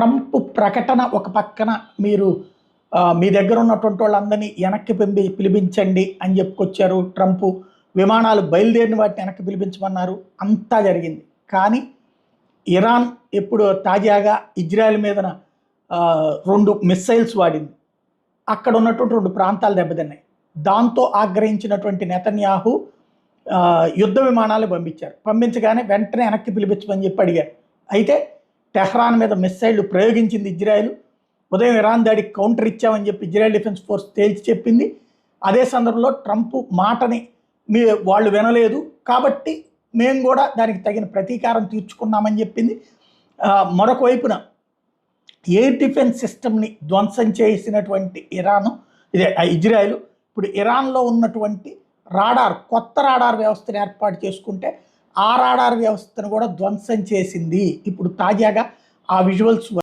Trump ప్రకటన ఒక పక్కన మీరు మీ దగ్గర ఉన్నటువంటి వాళ్ళందరినీ వెనక్కి పిలిపించండి అని చెప్పుకొచ్చారు. ట్రంప్ విమానాలు బయలుదేరిన వాటిని వెనక్కి పిలిపించమన్నారు. అంతా జరిగింది. కానీ ఇరాన్ ఎప్పుడు తాజాగా ఇజ్రాయెల్ మీదన 2 మిస్సైల్స్ వాడింది. అక్కడ ఉన్నటువంటి 2 ప్రాంతాలు దెబ్బతిన్నాయి. దాంతో ఆగ్రహించినటువంటి నెతన్యాహు యుద్ధ విమానాలు పంపించారు. పంపించగానే వెంటనే వెనక్కి పిలిపించమని చెప్పి అడిగారు. అయితే టెహ్రాన్ మీద మిస్సైళ్లు ప్రయోగించింది ఇజ్రాయెల్. ఉదయం ఇరాన్ దాడికి కౌంటర్ ఇచ్చామని చెప్పి ఇజ్రాయెల్ డిఫెన్స్ ఫోర్స్ తేల్చి చెప్పింది. అదే సందర్భంలో ట్రంప్ మాటని వాళ్ళు వినలేదు కాబట్టి మేము కూడా దానికి తగిన ప్రతీకారం తీర్చుకున్నామని చెప్పింది. మరొక వైపున ఎయిర్ డిఫెన్స్ సిస్టమ్ని ధ్వంసం చేసినటువంటి ఇజ్రాయెల్ ఇప్పుడు ఇరాన్లో ఉన్నటువంటి కొత్త రాడార్ వ్యవస్థను ఏర్పాటు చేసుకుంటే ఆ రాడార్ వ్యవస్థను కూడా ధ్వంసం చేసింది. ఇప్పుడు తాజాగా ఆ విజువల్స్